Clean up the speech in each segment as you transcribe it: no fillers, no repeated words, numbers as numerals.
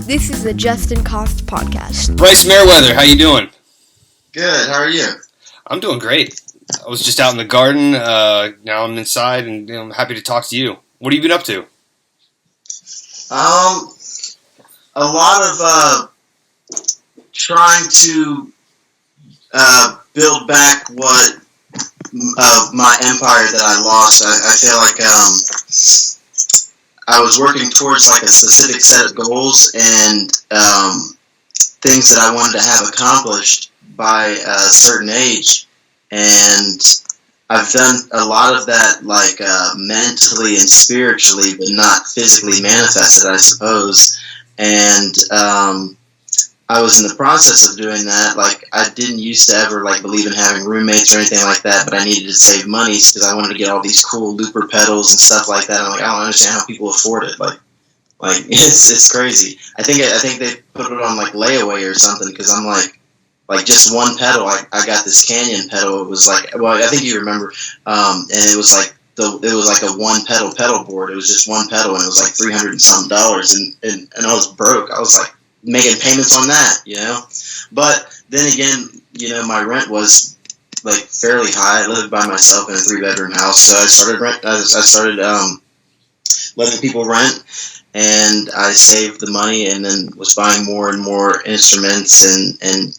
This is the Justin Cost Podcast. Brice Meriwether, how you doing? Good. How are you? I'm doing great. I was just out in the garden. Now I'm inside, and I'm happy to talk to you. What have you been up to? A lot of trying to build back what of my empire that I lost. I feel like I was working towards like a specific set of goals and things that I wanted to have accomplished by a certain age, and I've done a lot of that like mentally and spiritually, but not physically manifested, I suppose. And I was in the process of doing that. Like, I didn't used to ever like believe in having roommates or anything like that, but I needed to save money because I wanted to get all these cool looper pedals and stuff like that. I'm like, I don't understand how people afford it. Like it's crazy. I think they put it on like layaway or something because I'm like just one pedal. I got this Canyon pedal. It was like, well, I think you remember, and it was like a one pedal board. It was just one pedal, and it was like $300 and something, and I was broke. I was like making payments on that, you know. But then again, you know, my rent was like fairly high. I lived by myself in a 3-bedroom house, so I started letting people rent, and I saved the money, and then was buying more and more instruments and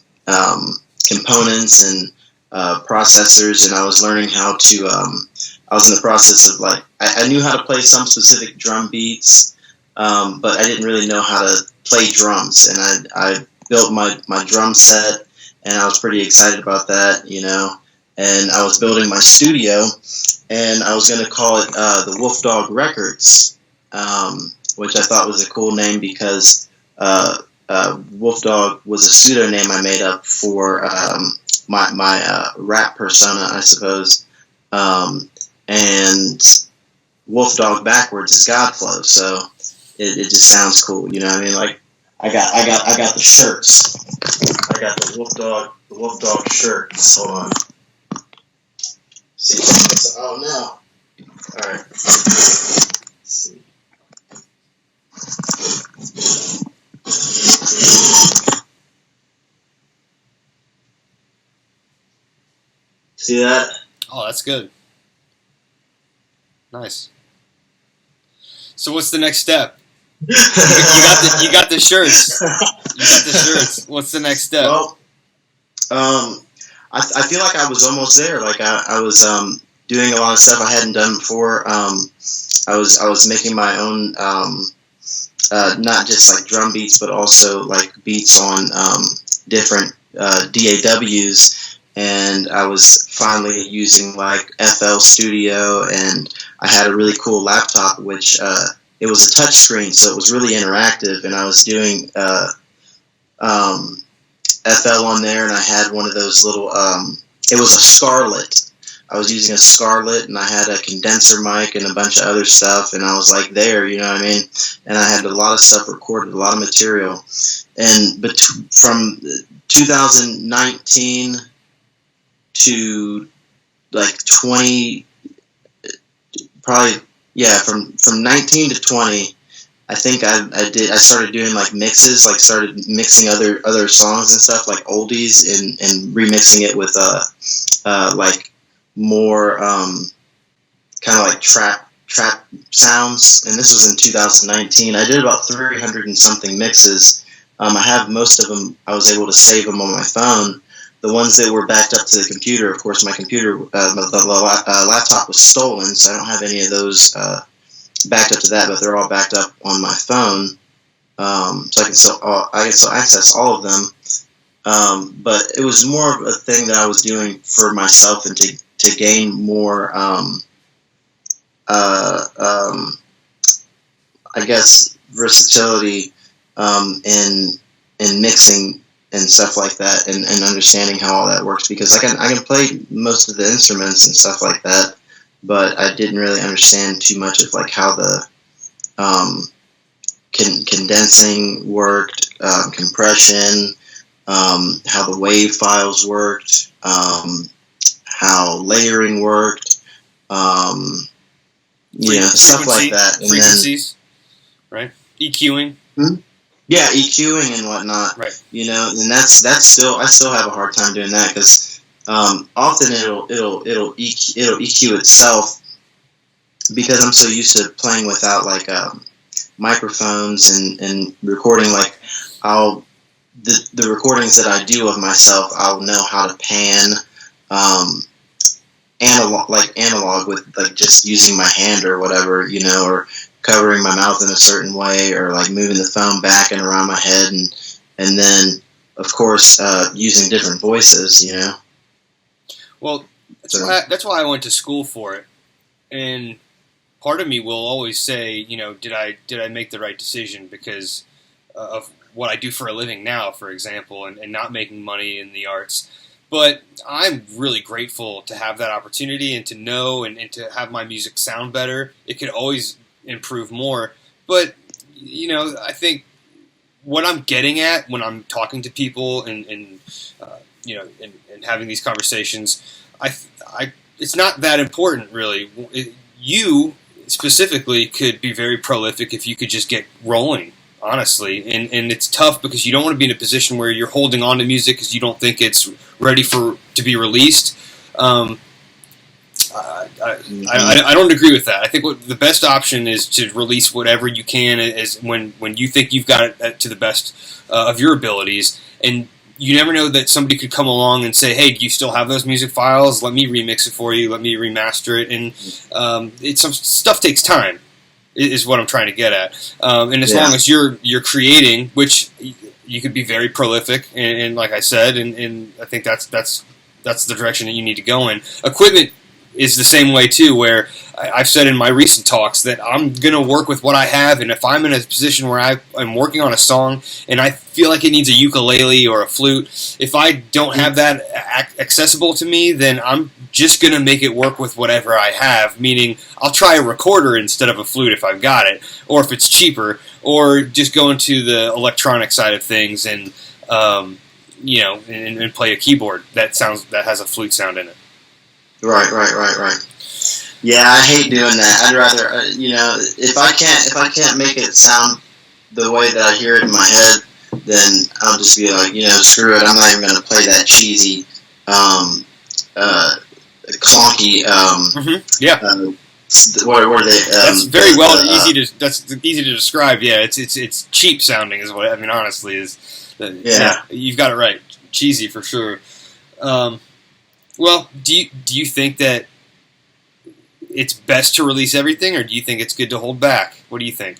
components and processors, and I was learning how to. I was in the process of like I knew how to play some specific drum beats, but I didn't really know how to play drums, and I built my drum set, and I was pretty excited about that, you know. And I was building my studio, and I was going to call it the Wolf Dog Records, which I thought was a cool name because Wolf Dog was a pseudonym I made up for my rap persona, I suppose. And Wolf Dog backwards is Godflow, so it just sounds cool, you know what I mean? Like I got the shirts. I got the Wolf Dog shirts. Hold on. See, oh no. All right. Let's see. See that? Oh, that's good. Nice. So what's the next step? You got the shirts. You got the shirts. What's the next step? Well, I feel like I was almost there. Like I was doing a lot of stuff I hadn't done before. I was making my own, not just like drum beats, but also like beats on different DAWs. And I was finally using like FL Studio, and I had a really cool laptop, which it was a touch screen, so it was really interactive. And I was doing FL on there, and I had one of those little. It was a Scarlett. I was using a Scarlett, and I had a condenser mic and a bunch of other stuff, and I was like there, you know what I mean? And I had a lot of stuff recorded, a lot of material. And from 2019 to like 20, probably, yeah, from 19 to 20, I think I started doing like mixes, like started mixing other songs and stuff, like oldies, and remixing it with like more kind of like trap sounds. And this was in 2019. I did about 300 and something mixes. I have most of them. I was able to save them on my phone. The ones that were backed up to the computer, of course, my computer, the laptop was stolen, so I don't have any of those backed up to that, but they're all backed up on my phone, so I can still access all of them. But it was more of a thing that I was doing for myself and to gain more, I guess, versatility in mixing and stuff like that, and understanding how all that works, because I can play most of the instruments and stuff like that, but I didn't really understand too much of like how the condensing worked, compression, how the wave files worked, how layering worked, stuff like that. And frequencies, right? EQing. Yeah, EQing and whatnot. Right. You know, and that's still, I still have a hard time doing that because often it'll EQ itself because I'm so used to playing without like microphones and recording. Like the recordings that I do of myself, I'll know how to pan analog with like just using my hand or whatever, you know, or covering my mouth in a certain way, or like moving the phone back and around my head, and then of course using different voices, you know. Well, that's why I went to school for it, and part of me will always say, you know, did I make the right decision because of what I do for a living now, for example, and not making money in the arts. But I'm really grateful to have that opportunity and to know and to have my music sound better. It could always improve more. But, you know, I think what I'm getting at when I'm talking to people and you know, and having these conversations, it's not that important, really. You specifically could be very prolific if you could just get rolling, honestly. And it's tough because you don't want to be in a position where you're holding on to music because you don't think it's ready to be released. I don't agree with that. I think the best option is to release whatever you can as when you think you've got it to the best of your abilities. And you never know that somebody could come along and say, hey, do you still have those music files? Let me remix it for you. Let me remaster it. And some stuff takes time, is what I'm trying to get at. And as long as you're creating, which you could be very prolific, and like I said, and I think that's the direction that you need to go in. Equipment is the same way too, where I've said in my recent talks that I'm going to work with what I have, and if I'm in a position where I'm working on a song and I feel like it needs a ukulele or a flute, if I don't have that accessible to me, then I'm just going to make it work with whatever I have, meaning I'll try a recorder instead of a flute if I've got it, or if it's cheaper, or just go into the electronic side of things and you know, and play a keyboard that has a flute sound in it. Right. Yeah, I hate doing that. I'd rather, you know, if I can't make it sound the way that I hear it in my head, then I'll just be like, you know, screw it. I'm not even going to play that cheesy, clunky. What are they? That's very that's easy to describe. Yeah, it's cheap sounding is what I mean. Honestly, yeah, you've got it right. Cheesy for sure. Well, do you think that it's best to release everything, or do you think it's good to hold back? What do you think?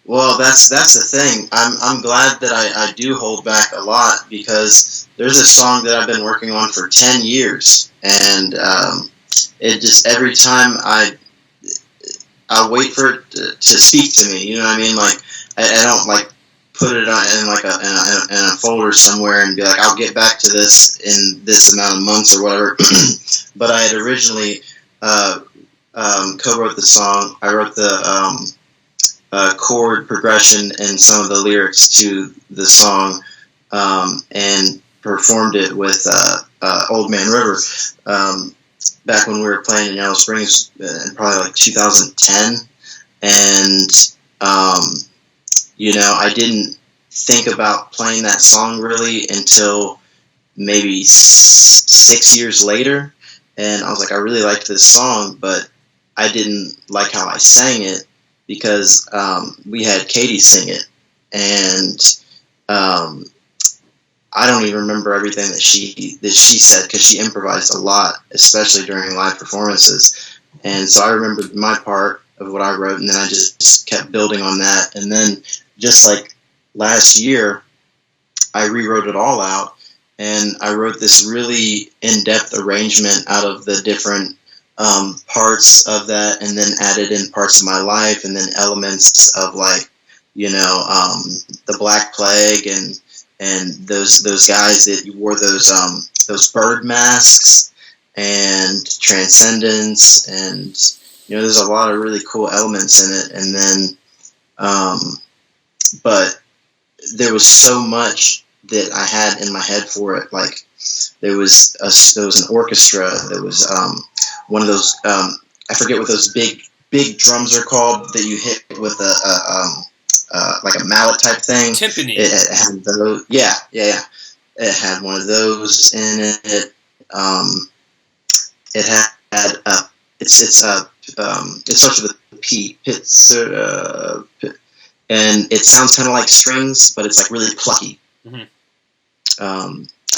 Well, that's the thing. I'm glad that I do hold back a lot, because there's a song that I've been working on for 10 years, and it just, every time I wait for it to speak to me. You know what I mean? Like I don't like put it in like in a folder somewhere and be like, I'll get back to this in this amount of months or whatever. But I had originally co-wrote the song. I wrote the chord progression and some of the lyrics to the song, and performed it with Old Man River back when we were playing in Yellow Springs in probably like 2010. And you know, I didn't think about playing that song really until maybe 6 years later. And I was like, I really liked this song, but I didn't like how I sang it, because we had Katie sing it. And I don't even remember everything that she said, because she improvised a lot, especially during live performances. And so I remembered my part of what I wrote, and then I just kept building on that. And then just like last year, I rewrote it all out, and I wrote this really in-depth arrangement out of the different parts of that, and then added in parts of my life, and then elements of, like, you know, the Black Plague and those guys that wore those bird masks, and transcendence, and you know, there's a lot of really cool elements in it. And then but there was so much that I had in my head for it. Like there was an orchestra. There was one of those I forget what those big drums are called that you hit with like a mallet type thing. Timpani. It had those. Yeah. It had one of those in it. It had it starts with a P. And it sounds kind of like strings, but it's like really plucky. Mm-hmm.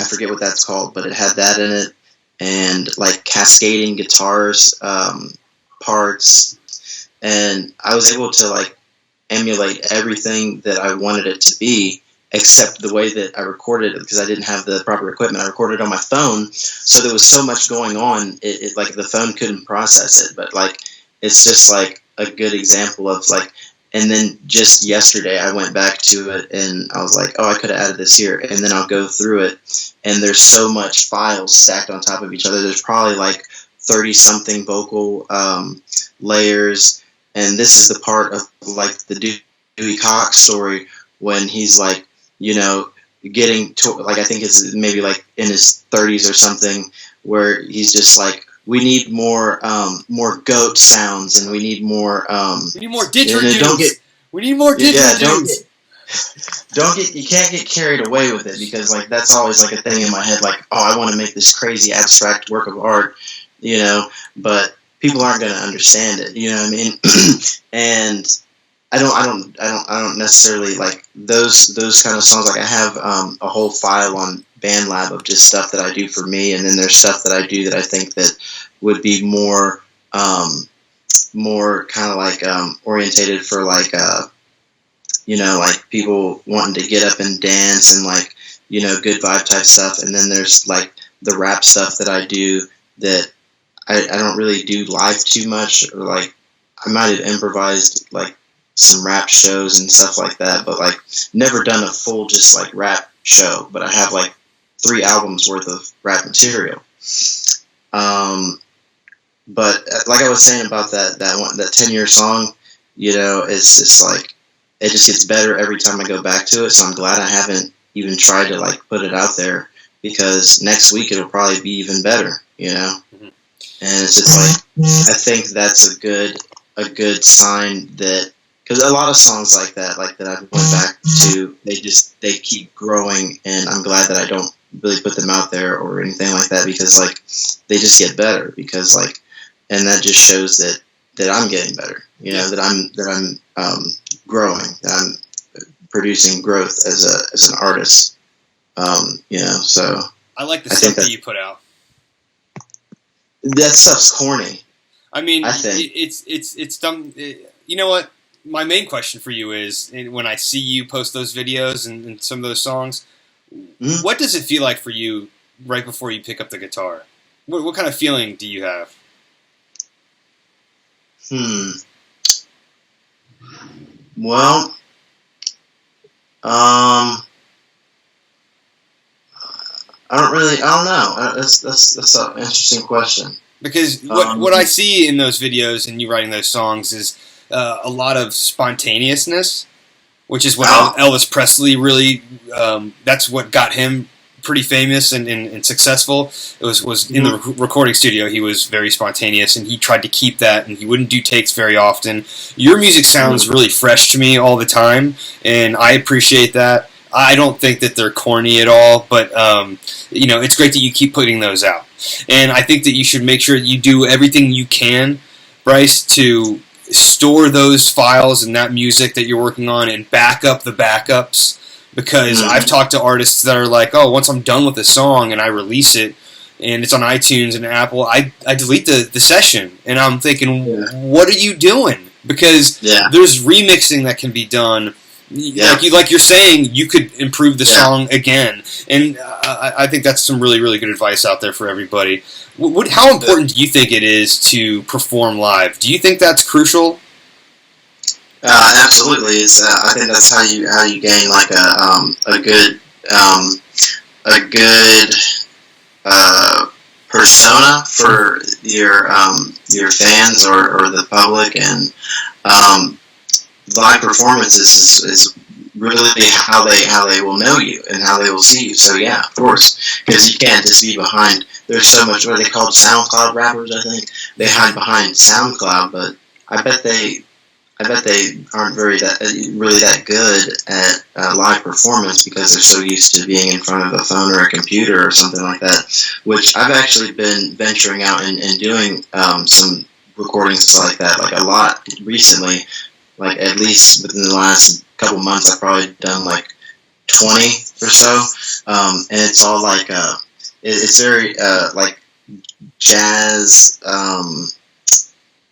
I forget what that's called, but it had that in it, and like cascading guitars parts, and I was able to like emulate everything that I wanted it to be, except the way that I recorded it, because I didn't have the proper equipment. I recorded it on my phone, so there was so much going on. It like the phone couldn't process it, but like it's just like a good example of like. And then just yesterday, I went back to it, and I was like, oh, I could have added this here. And then I'll go through it, and there's so much files stacked on top of each other. There's probably like 30-something vocal layers. And this is the part of like the Dewey Cox story when he's like, you know, getting to, like, I think it's maybe like in his 30s or something, where he's just like, we need more goat sounds, and we need more. We need more didgeridoos. We need more didgeridoos. You can't get carried away with it, because like that's always like a thing in my head, like, oh, I want to make this crazy abstract work of art, you know, but people aren't going to understand it, you know what I mean? And I don't necessarily like those kind of songs. Like I have a whole file on BandLab of just stuff that I do for me, and then there's stuff that I do that I think that would be more kind of like orientated for like you know, like people wanting to get up and dance and like, you know, good vibe type stuff. And then there's like the rap stuff that I do that I don't really do live too much, or like I might have improvised like some rap shows and stuff like that, but like never done a full just like rap show. But I have like 3 albums worth of rap material. But like I was saying about that 10-year song, you know, it's just like it just gets better every time I go back to it. So I'm glad I haven't even tried to like put it out there, because next week it'll probably be even better, you know. Mm-hmm. And it's just like I think that's a good sign that, because a lot of songs like that I've went back to, they keep growing, and I'm glad that I don't really put them out there or anything like that, because like they just get better, because like, and that just shows that I'm getting better, you know, that I'm growing, that I'm producing growth as an artist, you know. So I like the stuff that you put out. That stuff's corny. I mean, I think it's dumb. You know what? My main question for you is, when I see you post those videos and some of those songs, mm-hmm. What does it feel like for you right before you pick up the guitar? What kind of feeling do you have? Well, I don't know. That's an interesting question. Because what I see in those videos and you writing those songs is a lot of spontaneousness, which is what Elvis Presley really, that's what got him pretty famous and successful. It was in the recording studio. He was very spontaneous, and he tried to keep that, and he wouldn't do takes very often. Your music sounds really fresh to me all the time, and I appreciate that. I don't think that they're corny at all, but you know, it's great that you keep putting those out. And I think that you should make sure that you do everything you can, Brice, to store those files and that music that you're working on and back up the backups. Because I've talked to artists that are like, oh, once I'm done with the song and I release it and it's on iTunes and Apple, I delete the session. And I'm thinking, what are you doing? Because there's remixing that can be done. Yeah. Like you're saying, you could improve the song again. And I think that's some really, really good advice out there for everybody. How important do you think it is to perform live? Do you think that's crucial? Absolutely. It's I think that's how you gain like a good persona for your fans or the public, and live performances is really how they will know you and how they will see you. So yeah, of course, because you can't just be behind. There's so much. What are they called? SoundCloud rappers, I think. They hide behind SoundCloud, but I bet I bet they aren't really that good at live performance because they're so used to being in front of a phone or a computer or something like that. Which I've actually been venturing out and doing some recordings like that, like a lot recently. Like at least within the last couple months, I've probably done like 20 or so, and it's all like it's very like jazz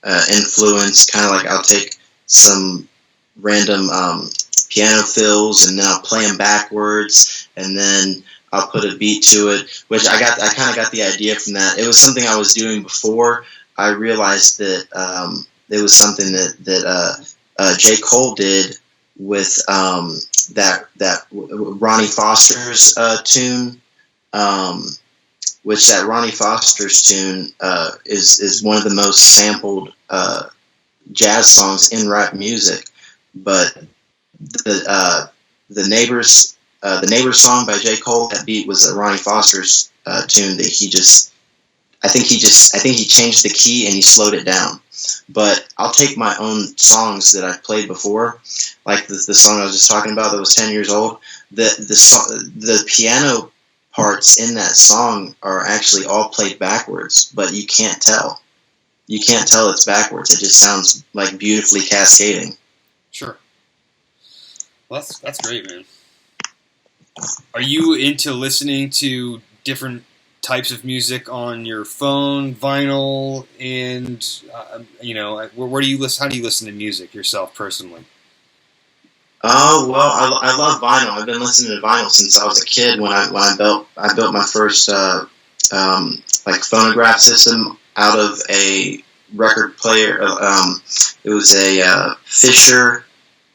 influence, kind of like I'll take some random piano fills and then I'll play them backwards and then I'll put a beat to it, which I kind of got the idea from that. It was something I was doing before. I realized that it was something that J. Cole did with that Ronnie Foster's tune, which that Ronnie Foster's tune is one of the most sampled jazz songs in rap music. But the neighbors song by J. Cole, that beat was Ronnie Foster's tune that I think he changed the key and he slowed it down. But I'll take my own songs that I've played before, like the song I was just talking about that was 10 years old. The piano parts in that song are actually all played backwards, but you can't tell. You can't tell it's backwards. It just sounds like beautifully cascading. Sure. Well, that's great, man. Are you into listening to different types of music on your phone, vinyl, and where do you listen? How do you listen to music yourself personally? Oh well, I love vinyl. I've been listening to vinyl since I was a kid. When I built my first like phonograph system out of a record player. It was a Fisher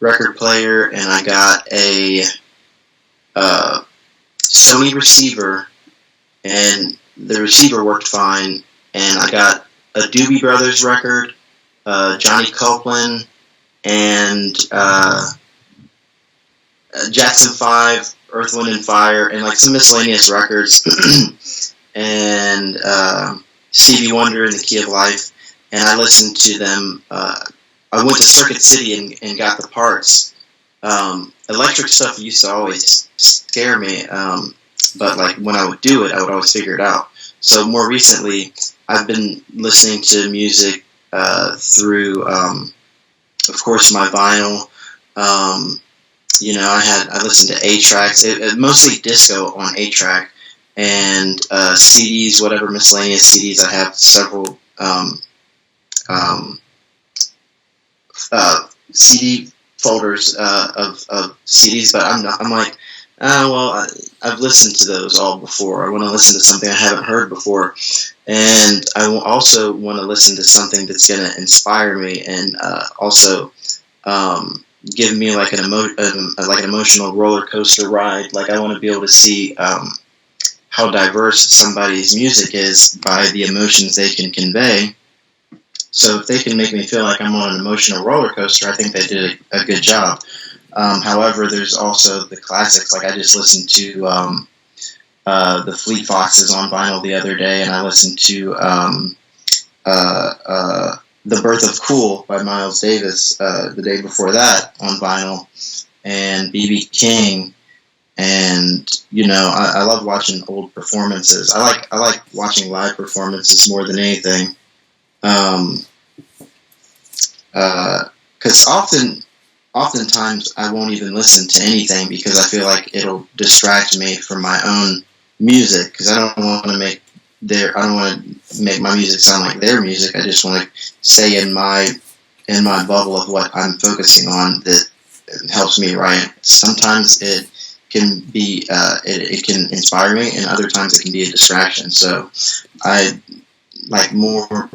record player, and I got a Sony receiver. And the receiver worked fine, and I got a Doobie Brothers record, Johnny Copeland, and Jackson 5, Earth, Wind and Fire, and like some miscellaneous records, and Stevie Wonder and the Key of Life. And I listened to them. I went to Circuit City and got the parts. Electric stuff used to always scare me. But like when I would do it, I would always figure it out. So more recently, I've been listening to music through, of course, my vinyl. I listened to 8-tracks, mostly disco on 8-track, and CDs, whatever miscellaneous CDs. I have several CD folders of CDs, but I'm like, I've listened to those all before. I want to listen to something I haven't heard before, and I also want to listen to something that's going to inspire me and also give me like an emotional roller coaster ride. Like I want to be able to see how diverse somebody's music is by the emotions they can convey. So if they can make me feel like I'm on an emotional roller coaster, I think they did a good job. However, there's also the classics. Like I just listened to the Fleet Foxes on vinyl the other day, and I listened to The Birth of Cool by Miles Davis the day before that on vinyl, and B.B. King. And I love watching old performances. I like watching live performances more than anything, because oftentimes I won't even listen to anything because I feel like it'll distract me from my own music, because I don't want to make my music sound like their music. I just want to stay in my bubble of what I'm focusing on that helps me write. Sometimes it can be it can inspire me, and other times it can be a distraction. So I like more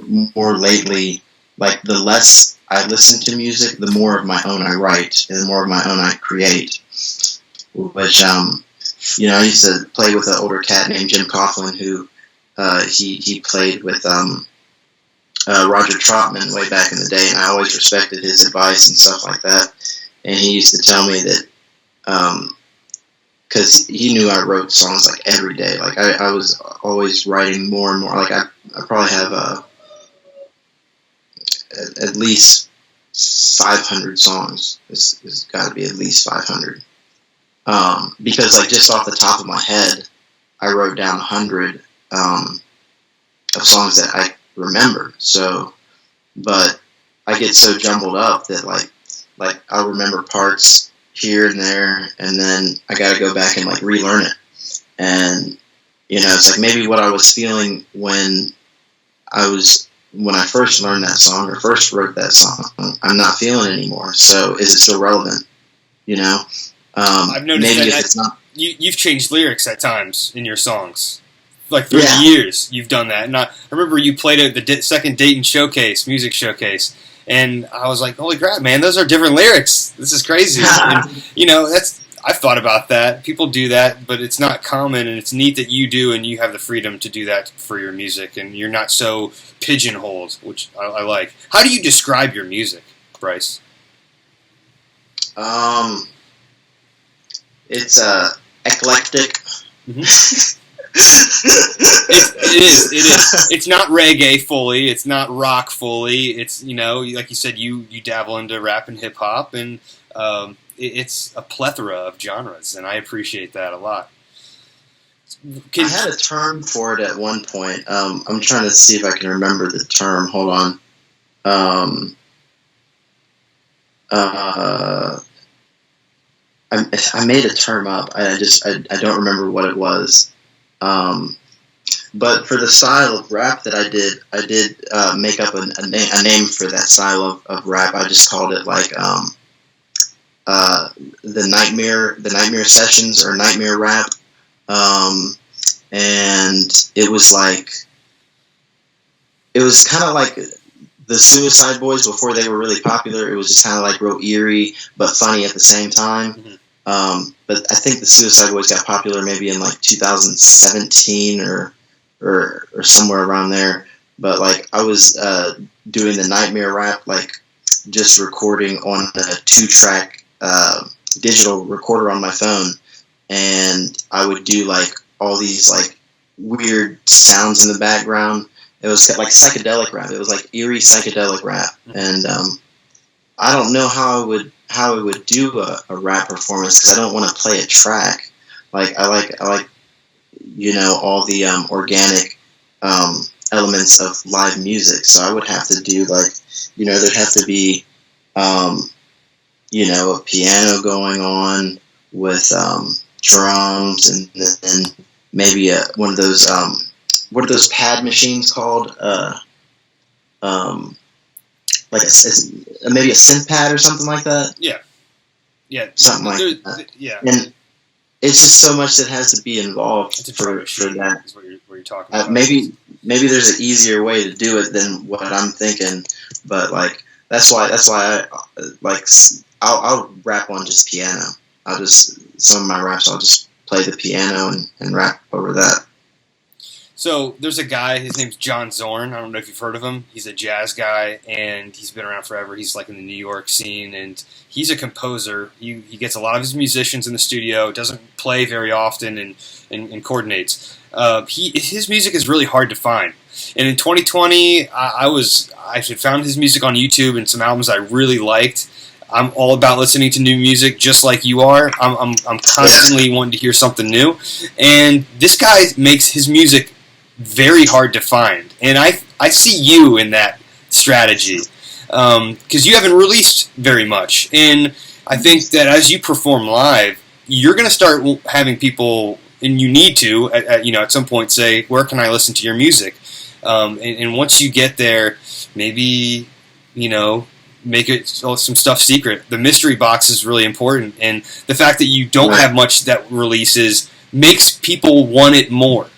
lately, like the less I listen to music, the more of my own I write, and the more of my own I create. Which I used to play with an older cat named Jim Coughlin, who he played with Roger Troutman way back in the day, and I always respected his advice and stuff like that. And he used to tell me that because he knew I wrote songs like every day. Like I was always writing more and more. Like I probably have at least 500 songs. It's got to be at least 500. Because like just off the top of my head, I wrote down 100 of songs that I remember. So, but I get so jumbled up that like I'll remember parts here and there, and then I got to go back and like relearn it. And it's like maybe what I was feeling when I first learned that song or first wrote that song, I'm not feeling anymore. So is it still relevant? I've noticed maybe that if it's not. You've changed lyrics at times in your songs. Like through the years, you've done that. And I remember you played at the second Dayton music showcase, and I was like, "Holy crap, man! Those are different lyrics. This is crazy." And, I've thought about that. People do that, but it's not common, and it's neat that you do, and you have the freedom to do that for your music, and you're not so pigeonholed, which I like. How do you describe your music, Brice? It's eclectic. Mm-hmm. It is. It's not reggae fully. It's not rock fully. It's like you said, you dabble into rap and hip hop, and it's a plethora of genres, and I appreciate that a lot. I had a term for it at one point. I'm trying to see if I can remember the term. Hold on. I made a term up. I don't remember what it was. But for the style of rap that I did make up a name for that style of rap. I just called it like the nightmare sessions or nightmare rap. And it was kind of like the Suicide Boys before they were really popular. It was just kind of like real eerie but funny at the same time. Mm-hmm. But I think the Suicide Boys got popular maybe in like 2017 or somewhere around there. But like I was doing the nightmare rap, like just recording on a 2-track digital recorder on my phone, and I would do like all these like weird sounds in the background. It was like psychedelic rap. It was like eerie psychedelic rap, and I don't know how I would do a rap performance because I don't want to play a track. Like I like all the organic elements of live music. So I would have to do like there'd have to be a piano going on with drums and then maybe one of those what are those pad machines called? Like maybe a synth pad or something like that. Yeah, something like that. Yeah, and it's just so much that has to be involved for that. Is what you're talking about. Maybe there's an easier way to do it than what I'm thinking, but like that's why I'll rap on just piano. Some of my raps I'll just play the piano and rap over that. So there's a guy, his name's John Zorn. I don't know if you've heard of him. He's a jazz guy, and he's been around forever. He's like in the New York scene, and he's a composer. He gets a lot of his musicians in the studio, doesn't play very often, and coordinates. His music is really hard to find. And in 2020, I had found his music on YouTube and some albums I really liked. I'm all about listening to new music, just like you are. I'm constantly wanting to hear something new, and this guy makes his music very hard to find, and I see you in that strategy because you haven't released very much, and I think that as you perform live, you're going to start having people, and you need to at some point say, where can I listen to your music? And once you get there, maybe make it some stuff secret. The mystery box is really important, and the fact that you don't have much that releases makes people want it more.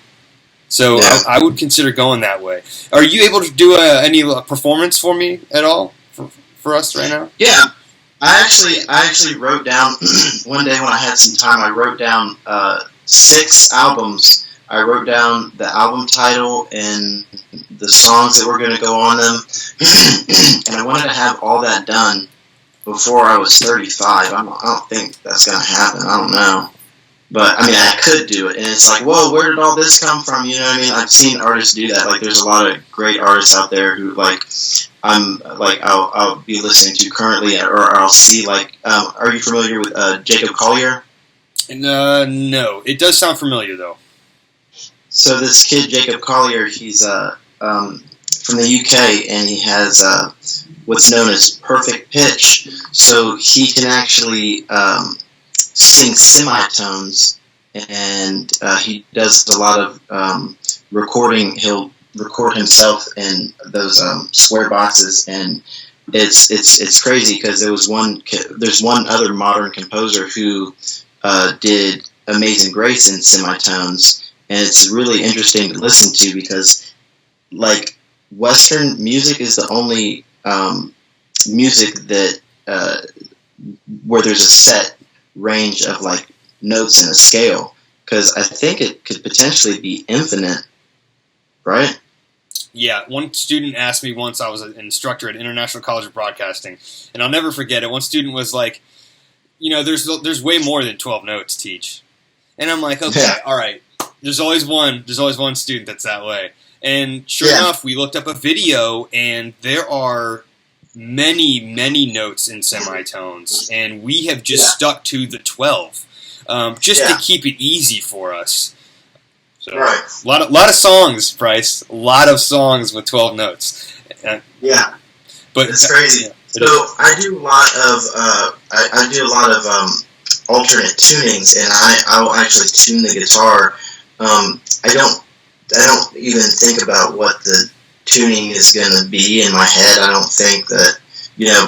So I would consider going that way. Are you able to do any performance for me at all for us right now? Yeah, I actually wrote down one day when I had some time. I wrote down 6 albums. I wrote down the album title and the songs that were going to go on them, and I wanted to have all that done before I was 35. I don't think that's going to happen. I don't know. But, I mean, I could do it, and it's like, whoa, where did all this come from? You know what I mean? I've seen artists do that. Like, there's a lot of great artists out there who, like, I'm like I'll be listening to currently, or I'll see like. Are you familiar with Jacob Collier? No, it does sound familiar though. So this kid Jacob Collier, he's from the UK, and he has what's known as perfect pitch. So he can actually sing semitones, and he does a lot of recording. He'll record himself in those square boxes, and it's crazy because there's one other modern composer who did Amazing Grace in semitones, and it's really interesting to listen to because like Western music is the only music that where there's a set range of like notes in a scale, because I think it could potentially be infinite, right? Yeah, one student asked me once, I was an instructor at International College of Broadcasting, and I'll never forget it. One student was like, there's way more than 12 notes, teach. And I'm like, okay, all right. There's always one student that's that way. And sure enough, we looked up a video, and there are many, many notes in semitones, and we have just stuck to the 12, just to keep it easy for us. So, right. A lot of songs, Brice. A lot of songs with 12 notes. But it's crazy. So I do a lot of alternate tunings, and I will actually tune the guitar. I don't even think about what the tuning is going to be in my head. I don't think that,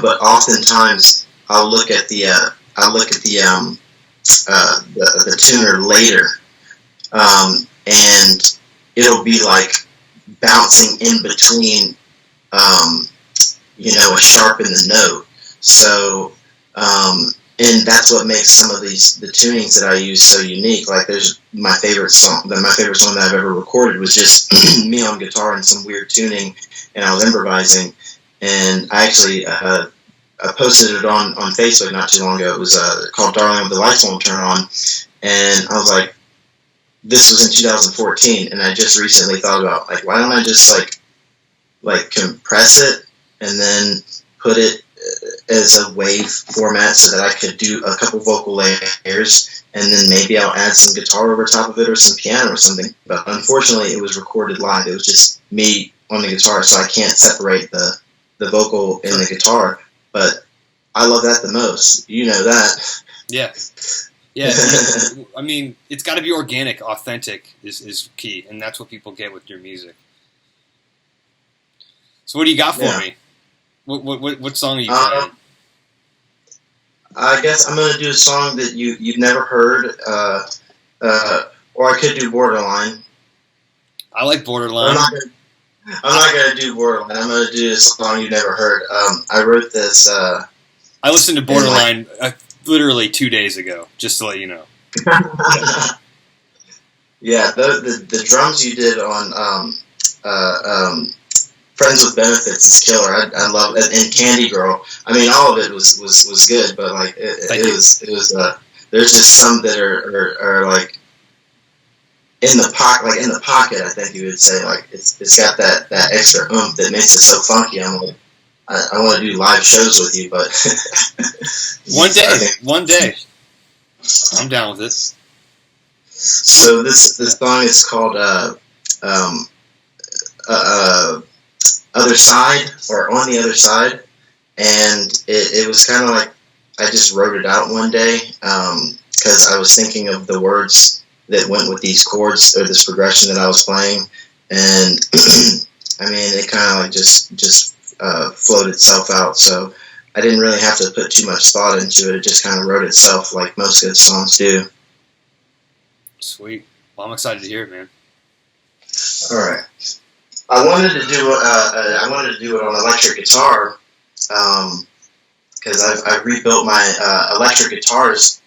but oftentimes I'll look at the tuner later, and it'll be like bouncing in between, a sharp in the note. So, and that's what makes some of the tunings that I use so unique. Like there's my favorite song that I've ever recorded was just me on guitar and some weird tuning, and I was improvising. And I actually I posted it on Facebook not too long ago. It was called "Darling, the Lights Won't Turn On," and I was like, this was in 2014, and I just recently thought about like, why don't I just like compress it and then put it as a wave format so that I could do a couple vocal layers, and then maybe I'll add some guitar over top of it or some piano or something. But unfortunately, it was recorded live. It was just me on the guitar, so I can't separate the vocal and the guitar. But I love that the most. You know that. Yeah. Yeah, I mean, it's got to be organic, authentic is key, and that's what people get with your music. So what do you got for me? What song are you playing? I guess I'm going to do a song that you've never heard, or I could do Borderline. I like Borderline. I'm not going to do Borderline. I'm going to do a song you've never heard. I wrote this. I listened to Borderline literally 2 days ago, just to let you know. Yeah, the drums you did on Friends with Benefits is killer. I love it. And Candy Girl. I mean, all of it was good, but like it was. There's just some that are like in the pocket. Like in the pocket, I think you would say like it's got that extra oomph that makes it so funky. I'm like, I want to do live shows with you, but one day, I'm down with it. So this song is called Other Side, or On the Other Side, and it was kind of like I just wrote it out one day because I was thinking of the words that went with these chords or this progression that I was playing, and I mean it kind of like just flowed itself out. So I didn't really have to put too much thought into it. It just kind of wrote itself like most good songs do. Sweet. Well, I'm excited to hear it, man. All right. I wanted to do it on electric guitar because I've rebuilt my electric guitars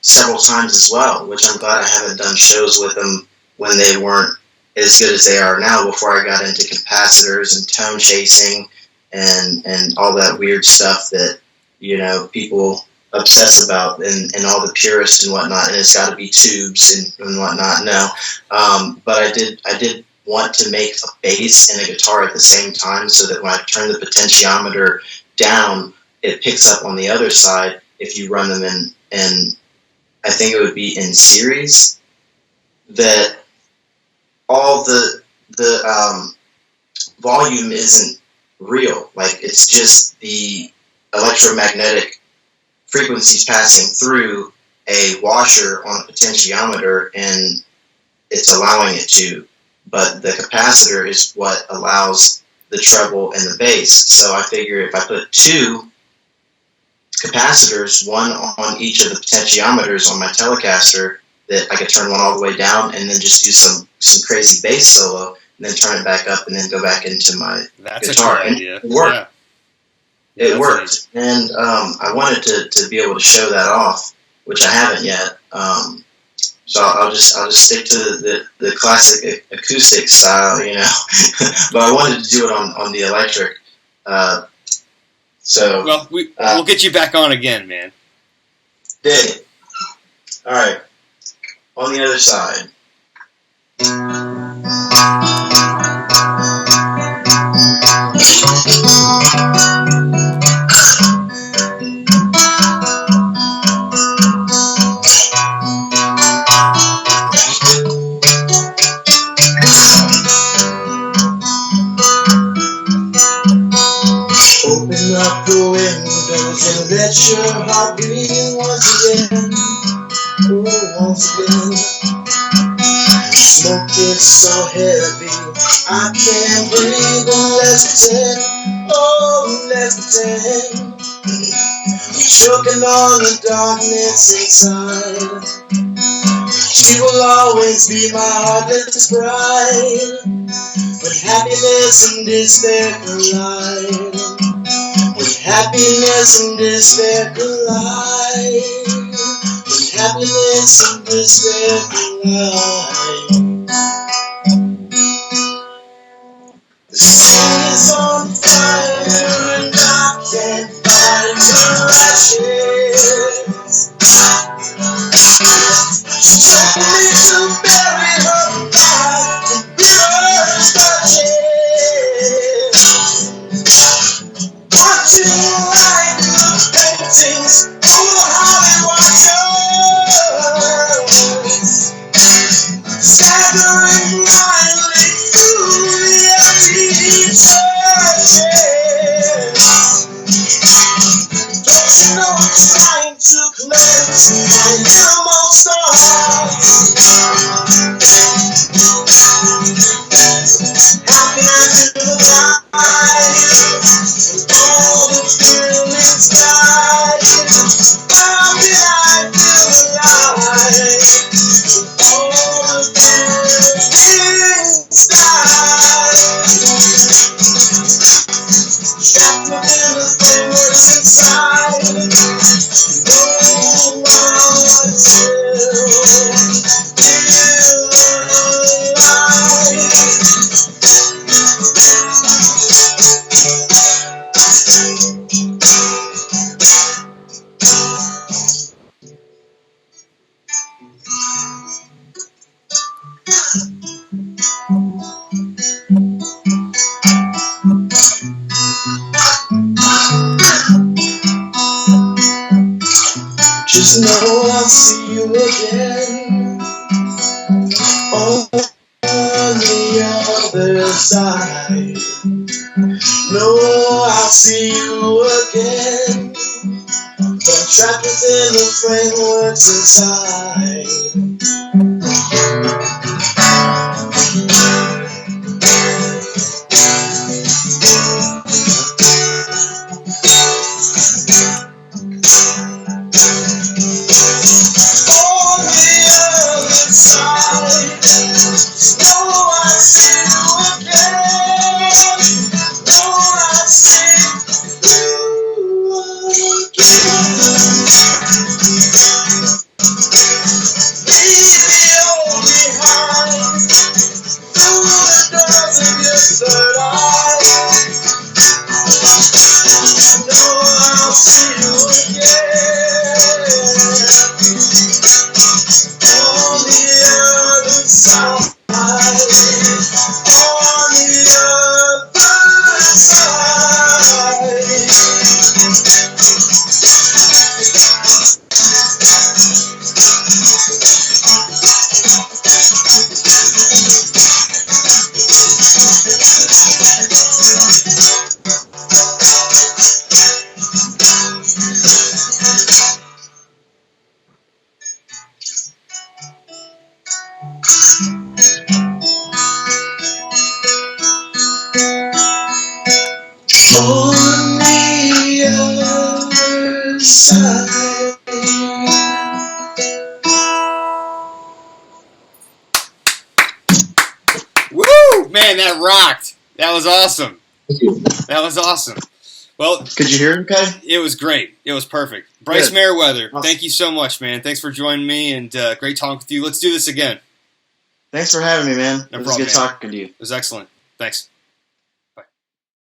several times as well, which I'm glad I haven't done shows with them when they weren't as good as they are now, before I got into capacitors and tone chasing and all that weird stuff that people obsess about and all the purists and whatnot, and it's got to be tubes and whatnot. No, but I did want to make a bass and a guitar at the same time, so that when I turn the potentiometer down, it picks up on the other side if you run them in I think it would be in series, that all the volume isn't real. Like, it's just the electromagnetic frequencies passing through a washer on a potentiometer, and it's allowing it to. But the capacitor is what allows the treble and the bass. So I figure if I put two capacitors, one on each of the potentiometers on my Telecaster, that I could turn one all the way down and then just do some crazy bass solo, and then turn it back up and then go back into my guitar. A good idea. It worked. Yeah. It worked. And I wanted to be able to show that off, which I haven't yet. So I'll just stick to the classic acoustic style, you know. But I wanted to do it on the electric. Well, we'll get you back on again, man. Dig it. All right. On the other side. Open up the windows and let your heart beat once again. Oh, once again. Smoke is so heavy, I can't breathe unless pretend. Oh, let's pretend. Choking on the darkness inside. She will always be my heartless bride. When happiness and despair collide. When happiness and despair collide. When happiness and despair collide. The sun is on fire and I can't fight her ashes. She told me to bury her alive in bitter scratches. Watching light in the paintings of the Hollywood shows. Staggering blindly through the empty churches. Don't you know it's time to cleanse my innermost thoughts? Happy until die, all the feelings died. How did I feel alive? All the feelings died. Trapped within the thing that's inside. Oh, I still feel alive. Just know I'll see you again on the other side. No, I'll see you again, but trapped within the frameworks inside. On the other side. Woo! Man, that rocked. That was awesome. That was awesome. Well, Could you hear it okay? it was great. It was perfect. Brice Good. Meriwether, Awesome. thank you so much, man. Thanks for joining me, and great talking with you. Let's do this again. Thanks for having me, man. No It was problem, good man. talking to you. It was excellent. Thanks.